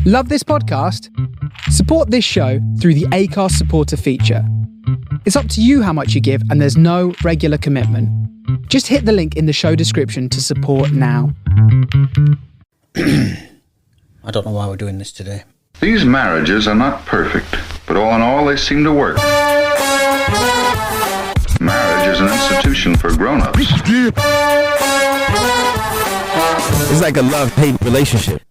Love this podcast? Support this show through the Acast supporter feature. It's up to you how much you give, and there's no regular commitment. Just hit the link in the show description to support now. I don't know why we're doing this today. These marriages are not perfect, but all in all, they seem to work. Marriage is an institution for grown-ups. It's like a love-hate relationship.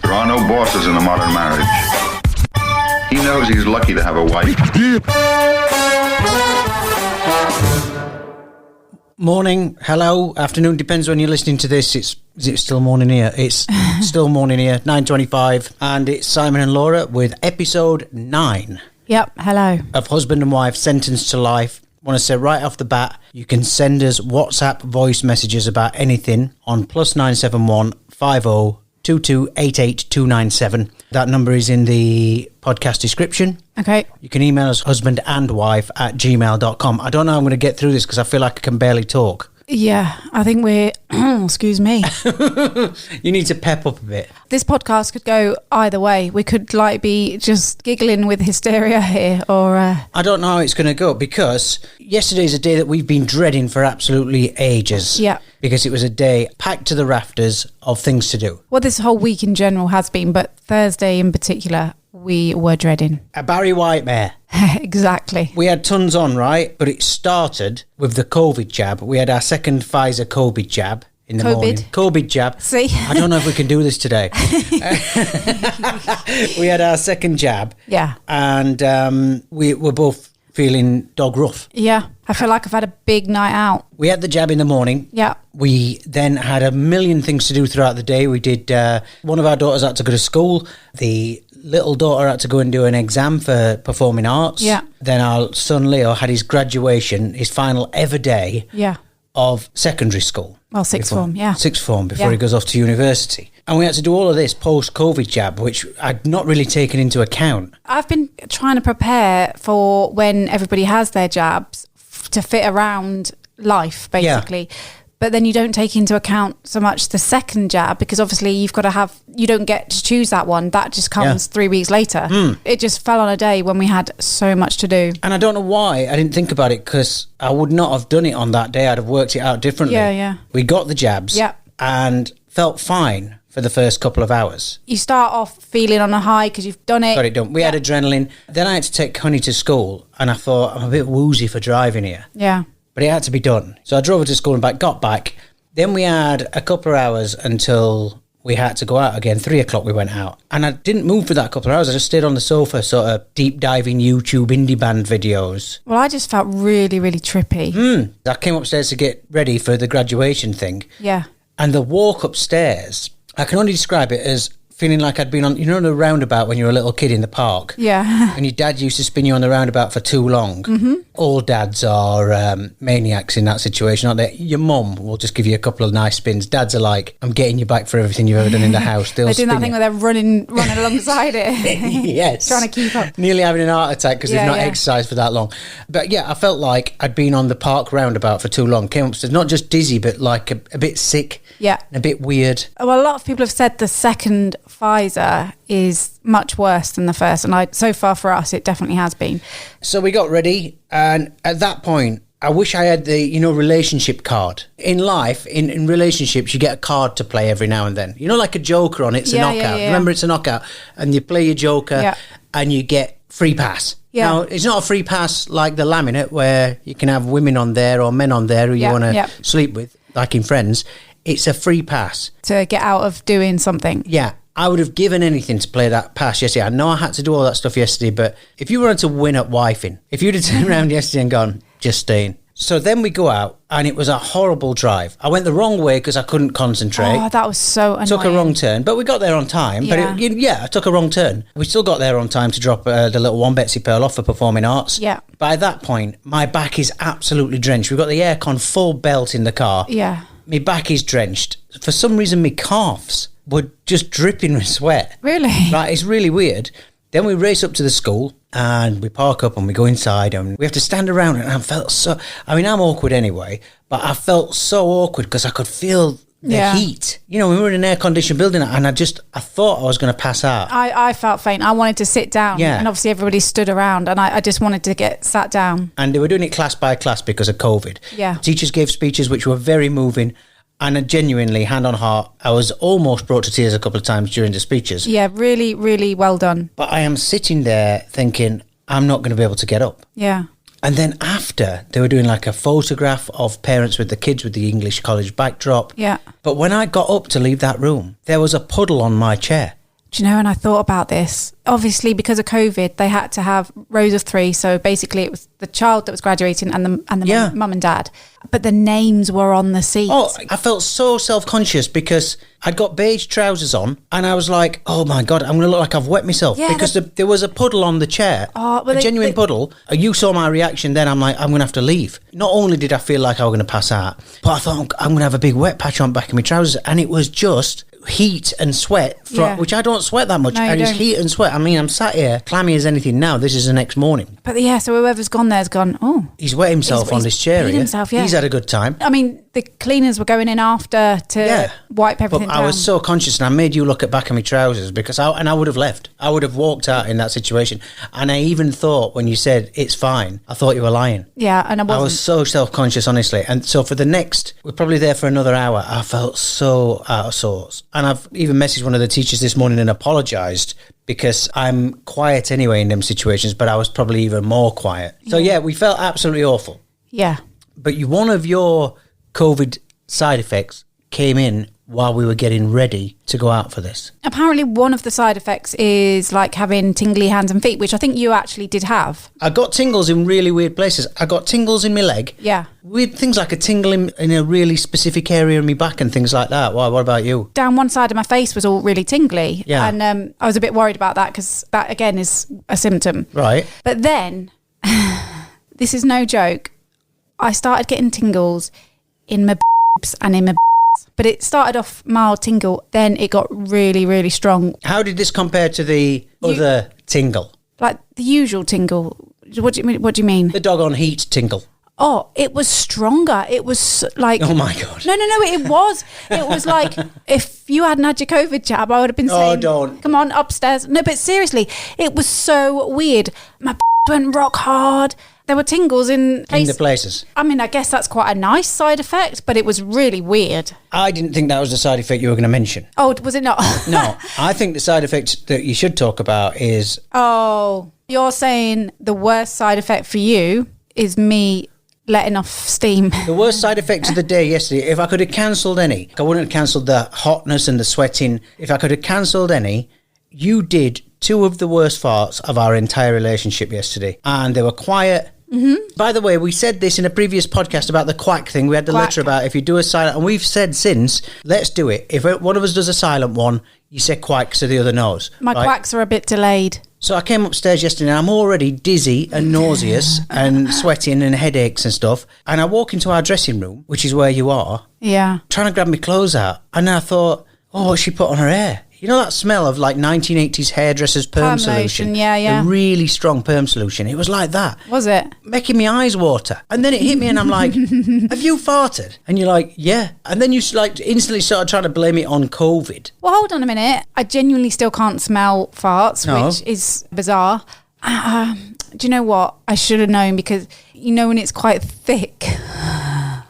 There are no bosses in a modern marriage. He knows he's lucky to have a wife. Morning, hello, afternoon, depends when you're listening to this. Is it still morning here? It's still morning here, 9:25, and it's Simon and Laura with episode 9. Yep, hello. Of Husband and Wife Sentenced to Life. I want to say right off the bat, you can send us WhatsApp voice messages about anything on +971 50 2288297. That number is in the podcast description. Okay. You can email us husbandandwife@gmail.com. I don't know how I'm going to get through this because I feel like I can barely talk. Yeah, I think we're... excuse me. You need to pep up a bit. This podcast could go either way. We could be just giggling with hysteria here or... I don't know how it's going to go because yesterday's a day that we've been dreading for absolutely ages. Yeah. Because it was a day packed to the rafters of things to do. Well, this whole week in general has been, but Thursday in particular, we were dreading. A Barry White mare. Exactly. We had tons on, right? But it started with the COVID jab. We had our second Pfizer COVID jab in the morning. COVID jab. See? I don't know if we can do this today. We had our second jab. Yeah. And we were both feeling dog rough. Yeah. I feel like I've had a big night out. We had the jab in the morning. Yeah. We then had a million things to do throughout the day. We did, one of our daughters had to go to school. The little daughter had to go and do an exam for performing arts. Yeah. Then our son Leo had his graduation, his final ever day of secondary school. Well, sixth form, yeah. Sixth form before he goes off to university. And we had to do all of this post-COVID jab, which I'd not really taken into account. I've been trying to prepare for when everybody has their jabs to fit around life, basically. Yeah. But then you don't take into account so much the second jab because obviously you don't get to choose that one. That just comes 3 weeks later. It just fell on a day when we had so much to do. And I don't know why I didn't think about it because I would not have done it on that day. I'd have worked it out differently. Yeah. We got the jabs and felt fine for the first couple of hours. You start off feeling on a high because you've done it. Got it done. We had adrenaline. Then I had to take Honey to school and I thought, I'm a bit woozy for driving here. Yeah. But it had to be done. So I drove her to school and back, got back. Then we had a couple of hours until we had to go out again. 3 o'clock we went out. And I didn't move for that couple of hours. I just stayed on the sofa, sort of deep diving YouTube indie band videos. Well, I just felt really, really trippy. I came upstairs to get ready for the graduation thing. Yeah. And the walk upstairs, I can only describe it as feeling like I'd been on, the roundabout when you were a little kid in the park. Yeah. And your dad used to spin you on the roundabout for too long. Mm-hmm. All dads are maniacs in that situation, aren't they? Your mum will just give you a couple of nice spins. Dads are like, I'm getting you back for everything you've ever done in the house. They're doing that thing where they're running alongside it. Yes. Trying to keep up. Nearly having an heart attack because they've not exercised for that long. But yeah, I felt like I'd been on the park roundabout for too long. Came upstairs, not just dizzy, but like a bit sick. Yeah. And a bit weird. Well, a lot of people have said the second Pfizer is much worse than the first. And so far for us, it definitely has been. So we got ready. And at that point, I wish I had the, relationship card. In life, in relationships, you get a card to play every now and then. Like a joker on it's a knockout. Remember, it's a knockout. And you play your joker and you get free pass. Yeah. Now, it's not a free pass like the laminate where you can have women on there or men on there who you want to sleep with, like in Friends. It's a free pass. To get out of doing something. Yeah. I would have given anything to play that pass yesterday. I know I had to do all that stuff yesterday, but if you wanted to win at wifing, if you'd have turned around yesterday and gone, just staying. So then we go out and it was a horrible drive. I went the wrong way because I couldn't concentrate. Oh, that was so annoying. Took a wrong turn, but we got there on time. Yeah. But I took a wrong turn. We still got there on time to drop the little one Betsy Pearl off for performing arts. Yeah. By that point, my back is absolutely drenched. We've got the aircon full belt in the car. Yeah. My back is drenched. For some reason, my calves were just dripping with sweat. Really? Right, it's really weird. Then we race up to the school and we park up and we go inside and we have to stand around and I'm awkward anyway, but I felt so awkward because I could feel the heat. You know, we were in an air-conditioned building and I thought I was going to pass out. I felt faint. I wanted to sit down. Yeah. And obviously everybody stood around and I just wanted to get sat down. And they were doing it class by class because of COVID. Yeah. Teachers gave speeches which were very moving. And genuinely, hand on heart, I was almost brought to tears a couple of times during the speeches. Yeah, really, really well done. But I am sitting there thinking, I'm not going to be able to get up. Yeah. And then after, they were doing like a photograph of parents with the kids with the English college backdrop. Yeah. But when I got up to leave that room, there was a puddle on my chair. Do you know, and I thought about this. Obviously, because of COVID, they had to have rows of 3. So basically, it was the child that was graduating and the mum and dad. But the names were on the seats. Oh, I felt so self-conscious because I'd got beige trousers on and I was like, oh my God, I'm going to look like I've wet myself. Yeah, because there was a puddle on the chair, a genuine puddle. You saw my reaction then. I'm like, I'm going to have to leave. Not only did I feel like I was going to pass out, but I thought I'm going to have a big wet patch on the back of my trousers. And it was just heat and sweat, which I don't sweat that much. No, and it's heat and sweat. I mean, I'm sat here, clammy as anything now. This is the next morning. But so whoever's gone there's gone, he's wet himself on this chair here. Himself, yeah. He's had a good time. I mean, the cleaners were going in after to wipe everything but down. I was so conscious and I made you look at back of my trousers because I would have left. I would have walked out in that situation. And I even thought when you said it's fine, I thought you were lying. Yeah, and I wasn't. I was so self-conscious, honestly. And so for the next, we're probably there for another hour, I felt so out of sorts. And I've even messaged one of the teachers this morning and apologised because I'm quiet anyway in them situations, but I was probably even more quiet. So we felt absolutely awful. Yeah. But one of your COVID side effects came in while we were getting ready to go out for this. Apparently one of the side effects is like having tingly hands and feet, which I think you actually did have. I got tingles in really weird places. I got tingles in my leg. Yeah. Weird things like a tingle in a really specific area in my back and things like that. Why? What about you? Down one side of my face was all really tingly. Yeah. And I was a bit worried about that because that, again, is a symptom. Right. But then, this is no joke, I started getting tingles in my boobs and in my but it started off mild tingle, then it got really, really strong. How did this compare to the other tingle? Like the usual tingle. What do you mean? The dog on heat tingle. Oh, it was stronger. It was like... Oh, my God. No, it was. It was like, if you hadn't had your COVID jab, I would have been saying... Oh, don't. Come on, upstairs. No, but seriously, it was so weird. My went rock hard. There were tingles in the places. I mean, I guess that's quite a nice side effect, but it was really weird. I didn't think that was the side effect you were going to mention. Oh, was it not? No, I think the side effect that you should talk about is... Oh, you're saying the worst side effect for you is me letting off steam. The worst side effect of the day yesterday, if I could have cancelled any, I wouldn't have cancelled the hotness and the sweating. If I could have cancelled any, you did 2 of the worst farts of our entire relationship yesterday. And they were quiet. Mm-hmm. By the way, we said this in a previous podcast about the quack thing. We had the letter about if you do a silent, and we've said since, let's do it. If one of us does a silent one, you say quack so the other knows. My quacks are a bit delayed. So I came upstairs yesterday and I'm already dizzy and nauseous and sweating and headaches and stuff. And I walk into our dressing room, which is where you are. Yeah. Trying to grab my clothes out. And I thought, oh, what's she put on her hair? You know that smell of like 1980s hairdressers perm solution? Yeah. A really strong perm solution. It was like that. Was it? Making my eyes water. And then it hit me and I'm like, have you farted? And you're like, yeah. And then you like instantly started trying to blame it on COVID. Well, hold on a minute. I genuinely still can't smell farts, which is bizarre. Do you know what? I should have known because you know when it's quite thick...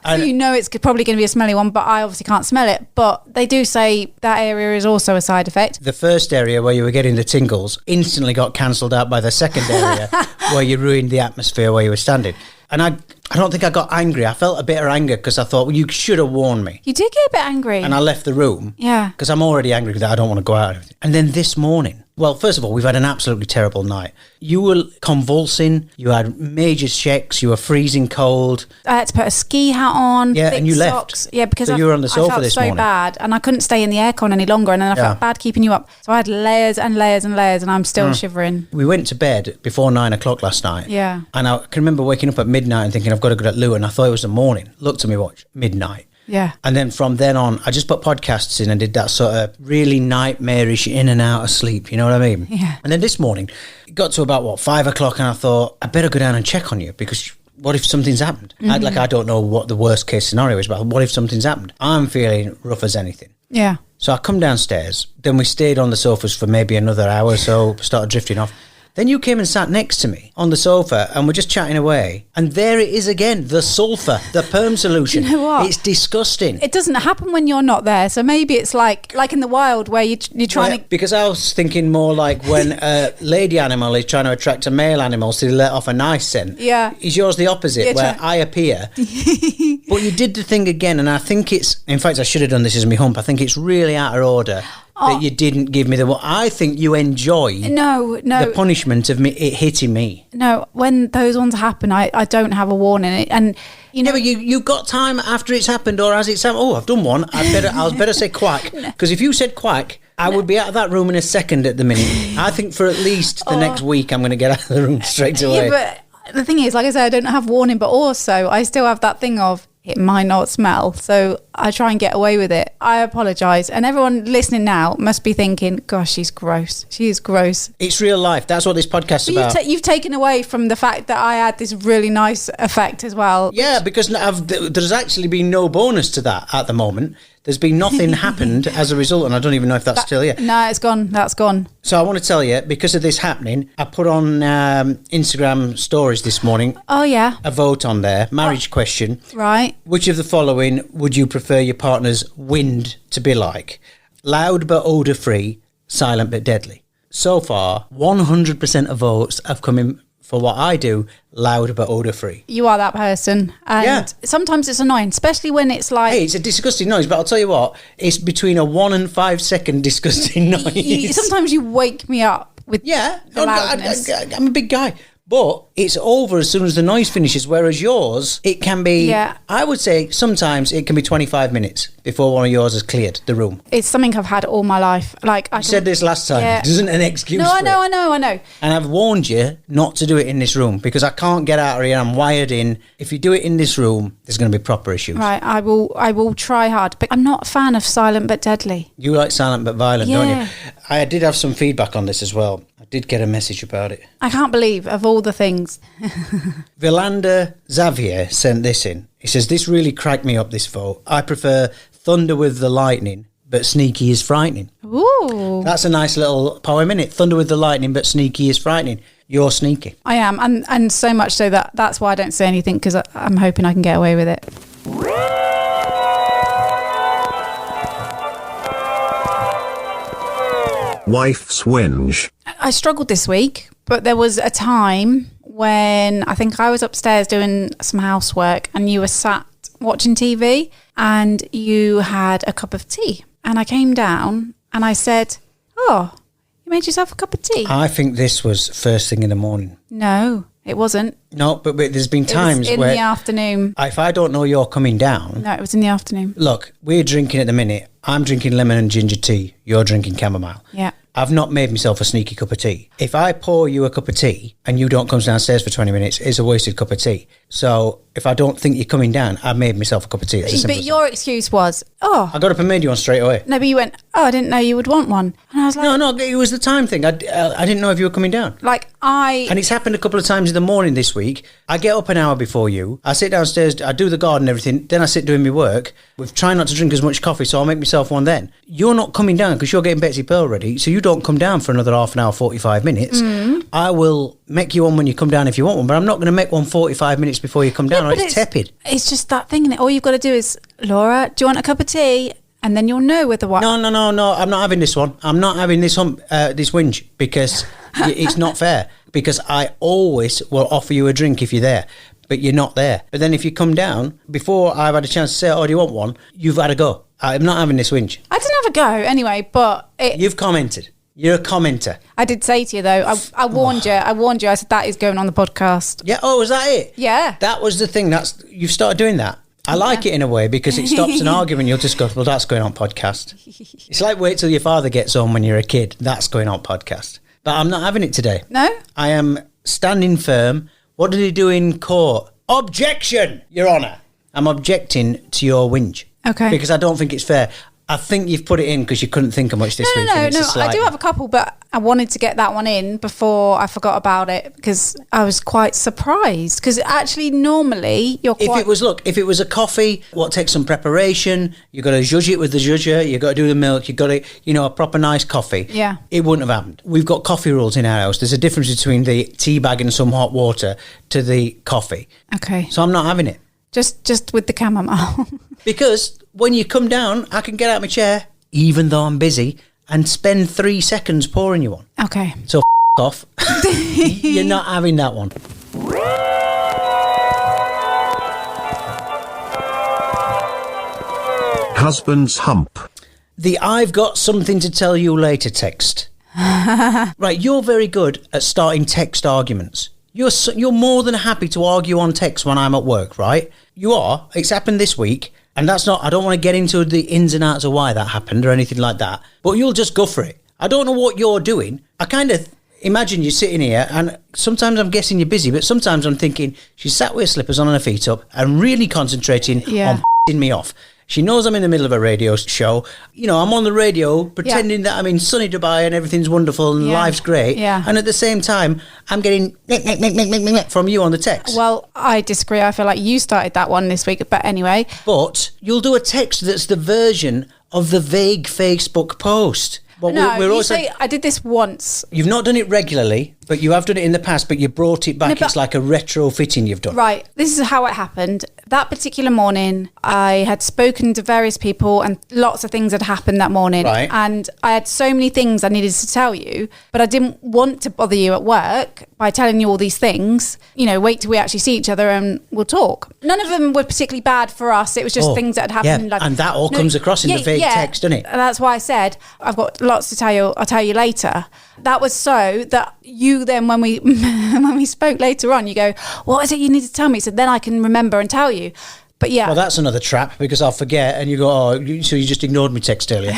So you know it's probably going to be a smelly one, but I obviously can't smell it. But they do say that area is also a side effect. The first area where you were getting the tingles instantly got cancelled out by the second area where you ruined the atmosphere where you were standing. And I don't think I got angry. I felt a bit of anger because I thought, well, you should have warned me. You did get a bit angry. And I left the room. Yeah. Because I'm already angry that I don't want to go out. And then this morning, well, first of all, we've had an absolutely terrible night. You were convulsing. You had major shakes. You were freezing cold. I had to put a ski hat on. Yeah, and you socks. left. Yeah, because so you were on the sofa this morning. I felt so bad, and I couldn't stay in the aircon any longer, and then I felt bad keeping you up. So I had layers and layers and layers, and I'm still shivering. We went to bed before 9 o'clock last night. Yeah. And I can remember waking up at midnight and thinking, I've got to go to Lou, and I thought it was the morning. Looked at me watch, midnight. Yeah. And then from then on, I just put podcasts in and did that sort of really nightmarish in and out of sleep. You know what I mean? Yeah. And then this morning, it got to about, 5 o'clock, and I thought, I better go down and check on you because what if something's happened? I don't know what the worst case scenario is, but what if something's happened? I'm feeling rough as anything. Yeah. So I come downstairs, then we stayed on the sofas for maybe another hour or so, started drifting off. Then you came and sat next to me on the sofa and we're just chatting away. And there it is again, the sulphur, the perm solution. Do you know what? It's disgusting. It doesn't happen when you're not there. So maybe it's like in the wild where you're trying to... Because I was thinking more like when a lady animal is trying to attract a male animal to let off a nice scent. Yeah. Is yours the opposite, where I appear? But you did the thing again, and I think it's... In fact, I should have done this as my hump. I think it's really out of order that you didn't give me the... I think you enjoy the punishment of me it hitting me. No, when those ones happen, I don't have a warning. And you know, but you got time after it's happened, or as it's happened. Oh, I've done one. I better say quack, because if you said quack, I would be out of that room in a second at the minute. I think for at least the next week, I'm going to get out of the room straight away. Yeah, but the thing is, like I said, I don't have warning, but also I still have that thing of it might not smell, so I try and get away with it. I apologise, and everyone listening now must be thinking, gosh, she's gross. She is gross. It's real life. That's what this podcast's about. You've taken away from the fact that I had this really nice effect as well. Yeah, because there's actually been no bonus to that at the moment. There's been nothing happened as a result, and I don't even know if that's still here. No, it's gone. That's gone. So I want to tell you, because of this happening, I put on Instagram stories this morning. Oh, yeah. A vote on there, marriage question. Right. Which of the following would you prefer your partner's Whinge to be like? Loud but odour-free, silent but deadly. So far, 100% of votes have come in for what I do, loud but odour-free. You are that person. And sometimes it's annoying, especially when it's like... Hey, it's a disgusting noise, but I'll tell you what, it's between a 1 and 5 second disgusting noise. Sometimes you wake me up with the loudness. I'm a big guy. But it's over as soon as the noise finishes, whereas yours, it can be, I would say sometimes it can be 25 minutes before one of yours has cleared the room. It's something I've had all my life. I said this last time. It isn't an excuse I know. And I've warned you not to do it in this room because I can't get out of here. I'm wired in. If you do it in this room, there's going to be proper issues. Right, I will try hard. But I'm not a fan of silent but deadly. You like silent but violent, don't you? I did have some feedback on this as well. I did get a message about it. I can't believe, of all the things. Vilander Xavier sent this in. He says, this really cracked me up, this vote. I prefer thunder with the lightning, but sneaky is frightening. Ooh. That's a nice little poem, isn't it? Thunder with the lightning, but sneaky is frightening. You're sneaky. I am, and so much so that's why I don't say anything, because I'm hoping I can get away with it. Wife's whinge. I struggled this week, but there was a time when I think I was upstairs doing some housework and you were sat watching TV and you had a cup of tea. And I came down and I said, oh, you made yourself a cup of tea? I think this was first thing in the morning. No, it wasn't. No, but there's been times where... It was in the afternoon. If I don't know you're coming down... No, it was in the afternoon. Look, we're drinking at the minute. I'm drinking lemon and ginger tea. You're drinking chamomile. Yeah. I've not made myself a sneaky cup of tea. If I pour you a cup of tea and you don't come downstairs for 20 minutes, it's a wasted cup of tea. So if I don't think you're coming down, I've made myself a cup of tea. But your excuse was, I got up and made you one straight away. No, but you went, I didn't know you would want one. And I was like... No, it was the time thing. I didn't know if you were coming down. And it's happened a couple of times in the morning this week. I get up an hour before you. I sit downstairs, I do the garden and everything. Then I sit doing my work. We've tried not to drink as much coffee, so I'll make myself one then. You're not coming down because you're getting Betsy Pearl ready, so you don't come down for another half an hour, 45 minutes. I will make you one when you come down if you want one, but I'm not going to make one 45 minutes before you come down, or it's tepid. It's just that thing, all you've got to do is, Laura, do you want a cup of tea? And then you'll know whether what... No, I'm not having this one. I'm not having this whinge, because it's not fair. Because I always will offer you a drink if you're there, but you're not there. But then if you come down, before I've had a chance to say, do you want one? You've had a go. I'm not having this whinge. I didn't have a go anyway, but... You've commented. You're a commenter. I did say to you, though, I warned you. I said, that is going on the podcast. Yeah, was that it? Yeah. That was the thing. You've started doing that. I like it in a way because it stops an argument. You'll just go, well, that's going on podcast. It's like wait till your father gets home when you're a kid. That's going on podcast. But I'm not having it today. No? I am standing firm. What did he do in court? Objection, Your Honour. I'm objecting to your whinge. Okay. Because I don't think it's fair. I think you've put it in because you couldn't think of much this week. No. I do have a couple, but I wanted to get that one in before I forgot about it because I was quite surprised. Because actually, normally you're quite... If it was a coffee, what takes some preparation, you got to judge it with the judger, you got to do the milk, you got to, a proper nice coffee. Yeah. It wouldn't have happened. We've got coffee rules in our house. There's a difference between the tea bag and some hot water to the coffee. Okay. So I'm not having it. Just with the chamomile. Because when you come down, I can get out of my chair, even though I'm busy, and spend 3 seconds pouring you one. Okay. So off. You're not having that one. Husband's hump. The I've got something to tell you later text. Right, you're very good at starting text arguments. You're more than happy to argue on text when I'm at work, right? You are. It's happened this week. And that's not, I don't want to get into the ins and outs of why that happened or anything like that. But you'll just go for it. I don't know what you're doing. I kind of imagine you sitting here and sometimes I'm guessing you're busy, but sometimes I'm thinking she's sat with her slippers on and her feet up and really concentrating on me off. She knows I'm in the middle of a radio show. I'm on the radio pretending that I'm in sunny Dubai and everything's wonderful and life's great. Yeah. And at the same time, I'm getting from you on the text. Well, I disagree. I feel like you started that one this week. But anyway. But you'll do a text that's the version of the vague Facebook post. Well, I did this once. You've not done it regularly, but you have done it in the past, but you brought it back. It's like a retrofitting you've done. Right. This is how it happened. That particular morning, I had spoken to various people and lots of things had happened that morning. Right. And I had so many things I needed to tell you, but I didn't want to bother you at work by telling you all these things. Wait till we actually see each other and we'll talk. None of them were particularly bad for us. It was just things that had happened. Yeah. And that all comes across in the vague text, doesn't it? And that's why I said, I've got lots to tell you. I'll tell you later. That was so that you then, when we spoke later on, you go, what is it you need to tell me? So then I can remember and tell you. But yeah. Well, that's another trap because I'll forget and you go, so you just ignored me text earlier,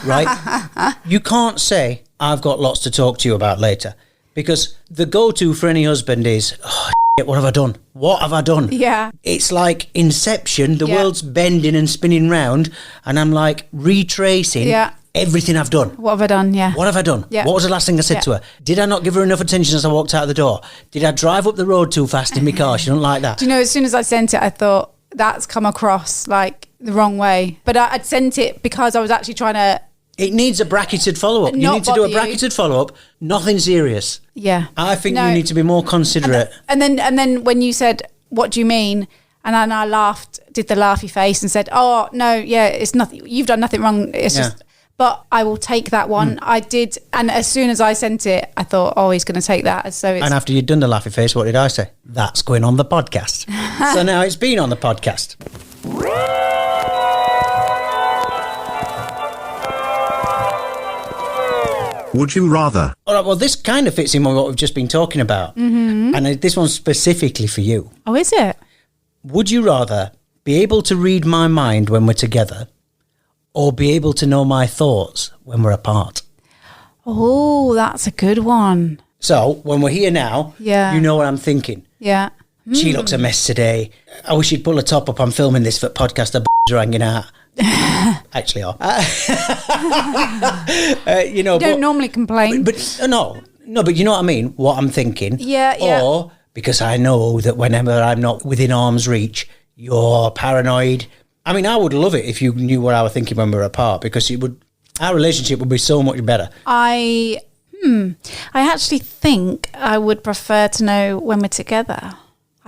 right? You can't say, I've got lots to talk to you about later because the go-to for any husband is, what have I done? What have I done? Yeah. It's like Inception. The world's bending and spinning round and I'm like retracing everything I've done. What have I done? Yeah. What have I done? Yeah. What was the last thing I said to her? Did I not give her enough attention as I walked out the door? Did I drive up the road too fast in my car? She don't like that. Do you know, as soon as I sent it, I thought that's come across like the wrong way. But I'd sent it because I was actually trying to... It needs a bracketed follow-up. You need to do a bracketed follow-up. Nothing serious. Yeah. I think you need to be more considerate. And then when you said, what do you mean? And then I laughed, did the laughy face and said, oh, no, yeah, it's nothing. You've done nothing wrong. It's just... But I will take that one. I did. And as soon as I sent it, I thought, oh, he's going to take that. So it's... And after you'd done the laughy face, what did I say? That's going on the podcast. So now it's been on the podcast. Would you rather? All right, well, this kind of fits in with what we've just been talking about. Mm-hmm. And this one's specifically for you. Oh, is it? Would you rather be able to read my mind when we're together or be able to know my thoughts when we're apart? Oh, that's a good one. So, when we're here now, you know what I'm thinking. Yeah. She looks a mess today. I wish she'd pull her top up. I'm filming this for podcast. Her are hanging out. Actually are. You don't normally complain. But no, but you know what I mean? What I'm thinking. Yeah. Or because I know that whenever I'm not within arm's reach, you're paranoid. I mean, I would love it if you knew what I was thinking when we were apart because our relationship would be so much better. I actually think I would prefer to know when we're together.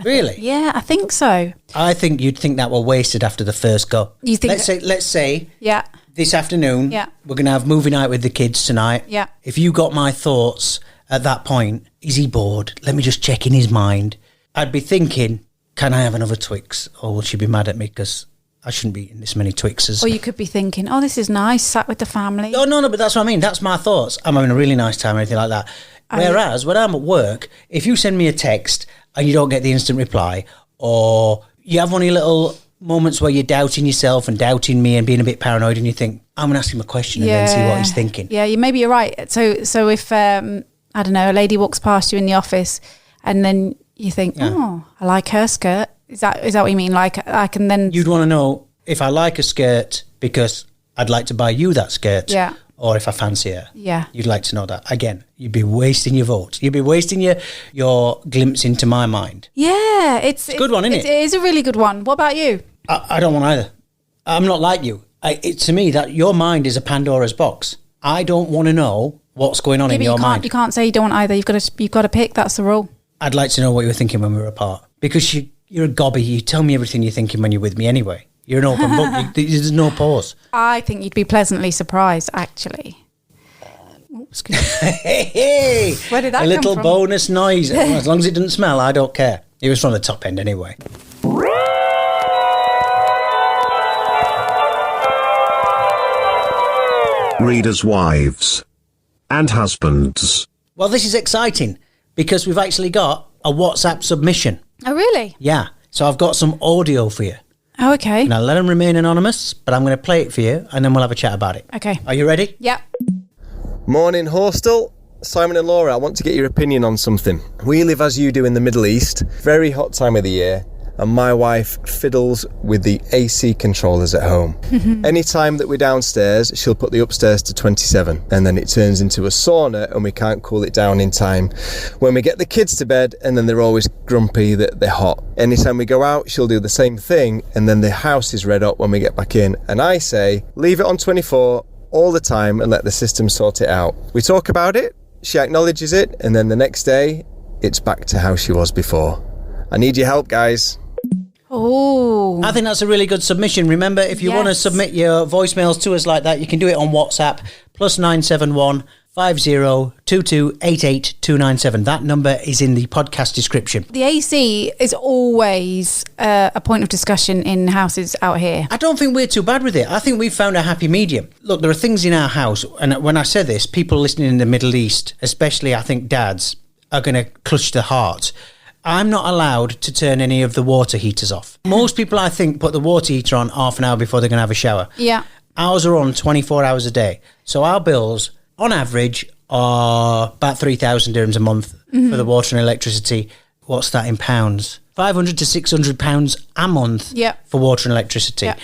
Really? Yeah, I think so. I think you'd think that were wasted after the first go. You think? Let's say. Yeah. This afternoon. Yeah. We're going to have movie night with the kids tonight. Yeah. If you got my thoughts at that point, is he bored? Let me just check in his mind. I'd be thinking, can I have another Twix? Or will she be mad at me because I shouldn't be eating this many Twixes? Or you could be thinking, oh, this is nice, sat with the family. Oh, no, but that's what I mean. That's my thoughts. I'm having a really nice time or anything like that. Whereas when I'm at work, if you send me a text and you don't get the instant reply, or you have one of your little moments where you're doubting yourself and doubting me and being a bit paranoid and you think, I'm going to ask him a question and then see what he's thinking. Yeah, maybe you're right. So if, I don't know, a lady walks past you in the office and then you think, oh, I like her skirt. Is that what you mean? Like I can then... You'd want to know if I like a skirt because I'd like to buy you that skirt. Yeah. Or if I fancy her. Yeah. You'd like to know that. Again, you'd be wasting your vote. You'd be wasting your glimpse into my mind. Yeah. It's a good one, isn't it? It is a really good one. What about you? I don't want either. I'm not like you. To me, that your mind is a Pandora's box. I don't want to know what's going on in your mind. You can't say you don't want either. You've got to pick. That's the rule. I'd like to know what you were thinking when we were apart. Because you're a gobby. You tell me everything you're thinking when you're with me anyway. You're an open book. There's no pause. I think you'd be pleasantly surprised, actually. Excuse me. Hey, where did that come from? A little bonus noise. As long as it doesn't smell, I don't care. It was from the top end anyway. Readers' wives and husbands. Well, this is exciting because we've actually got a WhatsApp submission. Oh, really? Yeah. So I've got some audio for you. Oh, okay. Now, let them remain anonymous, but I'm going to play it for you and then we'll have a chat about it. Okay. Are you ready? Yep. Morning, Horstel. Simon and Laura, I want to get your opinion on something. We live, as you do, in the Middle East. Very hot time of the year. And my wife fiddles with the AC controllers at home. Anytime that we're downstairs, she'll put the upstairs to 27, and then it turns into a sauna and we can't cool it down in time when we get the kids to bed, and then they're always grumpy that they're hot. Anytime we go out, she'll do the same thing, and then the house is red up when we get back in. And I say, leave it on 24 all the time and let the system sort it out. We talk about it, she acknowledges it, and then the next day, it's back to how she was before. I need your help, guys. Oh, I think that's a really good submission. Remember, if you want to submit your voicemails to us like that, you can do it on WhatsApp, +971 5022 88297. That number is in the podcast description. The AC is always a point of discussion in houses out here. I don't think we're too bad with it. I think we've found a happy medium. Look, there are things in our house, and when I say this, people listening in the Middle East, especially I think dads, are going to clutch their heart. I'm not allowed to turn any of the water heaters off. Most people, I think, put the water heater on half an hour before they're going to have a shower. Yeah. Ours are on 24 hours a day. So our bills, on average, are about 3,000 dirhams a month for the water and electricity. What's that in pounds? 500 to 600 pounds a month for water and electricity. Yeah.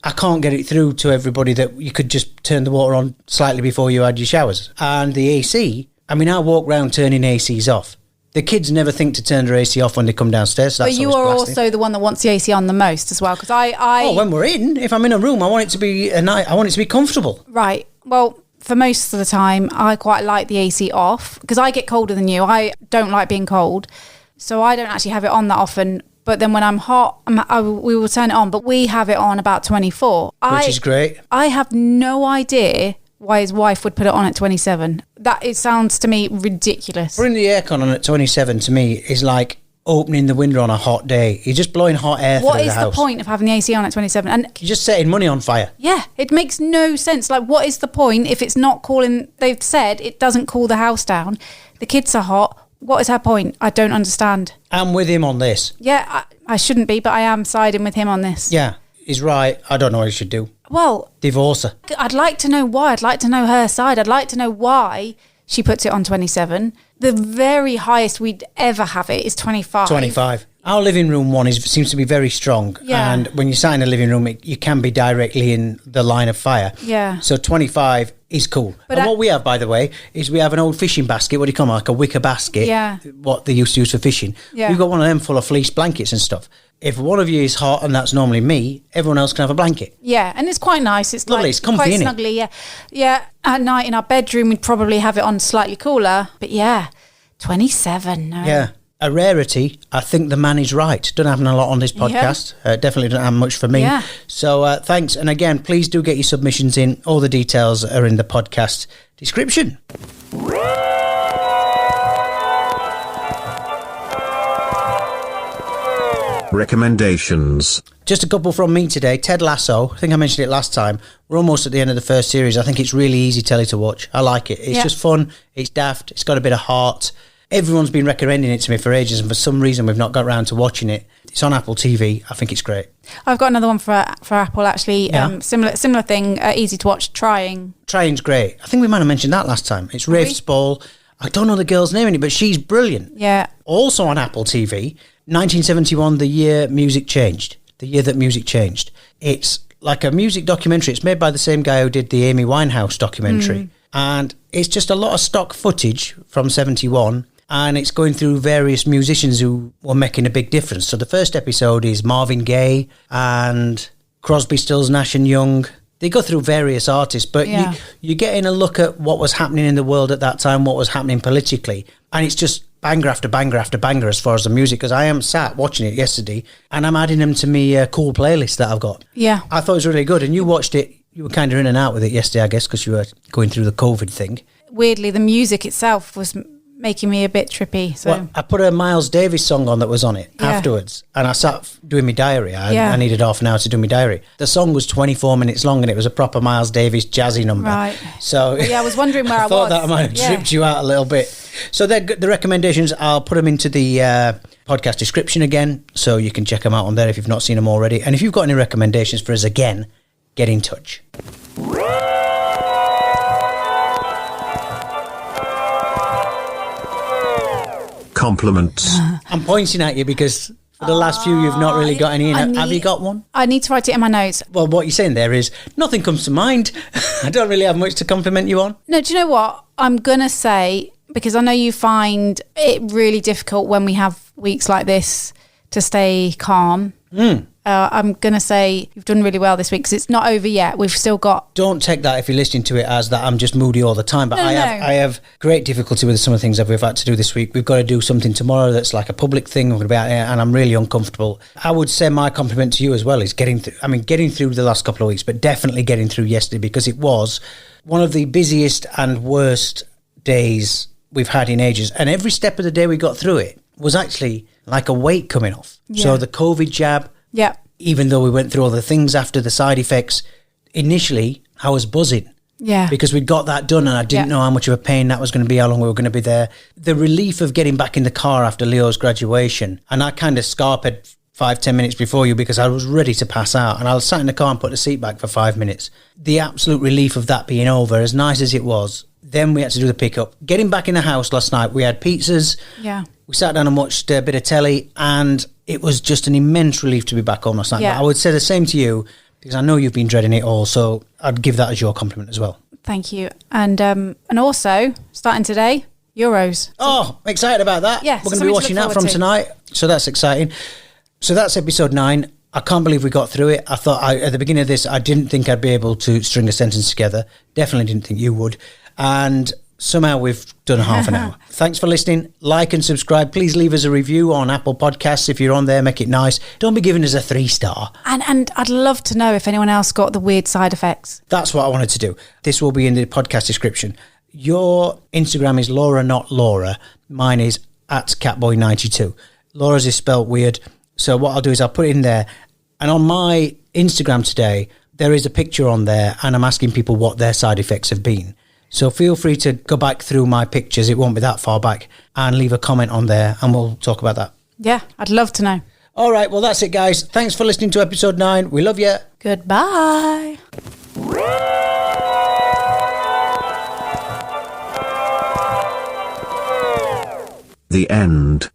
I can't get it through to everybody that you could just turn the water on slightly before you had your showers. And the AC, I mean, I walk around turning ACs off. The kids never think to turn their AC off when they come downstairs. So but you are also the one that wants the AC on the most as well, because I when we're in, if I'm in a room, I want it to be I want it to be comfortable. Right. Well, for most of the time, I quite like the AC off because I get colder than you. I don't like being cold, so I don't actually have it on that often. But then when I'm hot, we will turn it on. But we have it on about 24, which is great. I have no idea why his wife would put it on at 27. It sounds to me ridiculous. Putting the aircon on at 27 to me is like opening the window on a hot day. You're just blowing hot air through the house. What is the point of having the AC on at 27? And you're just setting money on fire. Yeah, it makes no sense. Like, what is the point if it's not cooling? They've said it doesn't cool the house down. The kids are hot. What is her point? I don't understand. I'm with him on this. Yeah, I shouldn't be, but I am siding with him on this. Yeah, he's right. I don't know what he should do. Well, divorce her. I'd like to know why. I'd like to know her side. I'd like to know why she puts it on 27. The very highest we'd ever have it is 25. 25. Our living room one seems to be very strong. Yeah. And when you sat in the living room, you can be directly in the line of fire. Yeah. So 25 is cool. But what we have, by the way, is we have an old fishing basket. What do you call it? Like a wicker basket. Yeah. What they used to use for fishing. Yeah. We've got one of them full of fleece blankets and stuff. If one of you is hot, and that's normally me, everyone else can have a blanket. Yeah, and it's quite nice. It's lovely. Like it's comfy, quite isn't snuggly. Yeah, yeah. At night in our bedroom, we'd probably have it on slightly cooler. But yeah, 27. No. Yeah, a rarity. I think the man is right. Don't happen a lot on this podcast. Yeah. Definitely don't have much for me. Yeah. So thanks, and again, please do get your submissions in. All the details are in the podcast description. Recommendations. Just a couple from me today. Ted Lasso. I think I mentioned it last time. We're almost at the end of the first series. I think it's really easy telly to watch. I like it. It's just fun. It's daft. It's got a bit of heart. Everyone's been recommending it to me for ages, and for some reason we've not got around to watching it. It's on Apple TV. I think it's great. I've got another one for Apple actually. Yeah. Similar thing. Easy to watch. Trying. Trying's great. I think we might have mentioned that last time. It's Rafe Spall. I don't know the girl's name in it, but she's brilliant. Yeah. Also on Apple TV, 1971, the year music changed. The year that music changed. It's like a music documentary. It's made by the same guy who did the Amy Winehouse documentary. And it's just a lot of stock footage from 71. And it's going through various musicians who were making a big difference. So the first episode is Marvin Gaye and Crosby, Stills, Nash and Young. They go through various artists, but you're getting a look at what was happening in the world at that time, what was happening politically. And it's just banger after banger after banger as far as the music, because I am sat watching it yesterday and I'm adding them to my cool playlist that I've got. Yeah. I thought it was really good. And you watched it, you were kind of in and out with it yesterday, I guess, because you were going through the COVID thing. Weirdly, the music itself was making me a bit trippy. So well, I put a Miles Davis song on that was on it afterwards, and I sat doing my diary. I needed half an hour to do my diary. The song was 24 minutes long, and it was a proper Miles Davis jazzy number. Right. So I was wondering where I thought was. that might have tripped you out a little bit. So the recommendations, I'll put them into the podcast description again, so you can check them out on there if you've not seen them already. And if you've got any recommendations for us again, get in touch. Compliments. I'm pointing at you because for the last few you've not really got any in. Have you got one? I need to write it in my notes. Well, what you're saying there is nothing comes to mind. I don't really have much to compliment you on. No, do you know what? I'm going to say, because I know you find it really difficult when we have weeks like this to stay calm. I'm going to say you've done really well this week because it's not over yet. We've still got... Don't take that if you're listening to it as that I'm just moody all the time. But I have great difficulty with some of the things that we've had to do this week. We've got to do something tomorrow that's like a public thing. We're going to be out there and I'm really uncomfortable. I would say my compliment to you as well is getting through the last couple of weeks, but definitely getting through yesterday, because it was one of the busiest and worst days we've had in ages. And every step of the day we got through it was actually like a weight coming off. Yeah. So the COVID jab... Yeah. Even though we went through all the things after the side effects, initially I was buzzing. Yeah. Because we'd got that done and I didn't know how much of a pain that was going to be, how long we were going to be there. The relief of getting back in the car after Leo's graduation, and I kind of scarpered 5-10 minutes before you because I was ready to pass out, and I was sat in the car and put the seat back for 5 minutes. The absolute relief of that being over, as nice as it was. Then we had to do the pickup. Getting back in the house last night, we had pizzas. Yeah. We sat down and watched a bit of telly, and it was just an immense relief to be back home last night. Yeah. But I would say the same to you, because I know you've been dreading it all, so I'd give that as your compliment as well. Thank you. And also, starting today, Euros. Oh, excited about that. Yes. We're going to be watching that from tonight, so that's exciting. So that's episode 9. I can't believe we got through it. I thought at the beginning of this, I didn't think I'd be able to string a sentence together. Definitely didn't think you would. And somehow we've done half an hour. Thanks for listening. Like and subscribe. Please leave us a review on Apple Podcasts. If you're on there, make it nice. Don't be giving us a 3-star. And I'd love to know if anyone else got the weird side effects. That's what I wanted to do. This will be in the podcast description. Your Instagram is Lorra, not Laura. Mine is @Catboy92. Laura's is spelt weird. So what I'll do is I'll put it in there. And on my Instagram today, there is a picture on there, and I'm asking people what their side effects have been. So feel free to go back through my pictures, it won't be that far back, and leave a comment on there and we'll talk about that. Yeah, I'd love to know. All right, well, that's it, guys. Thanks for listening to episode 9. We love you. Goodbye. The end.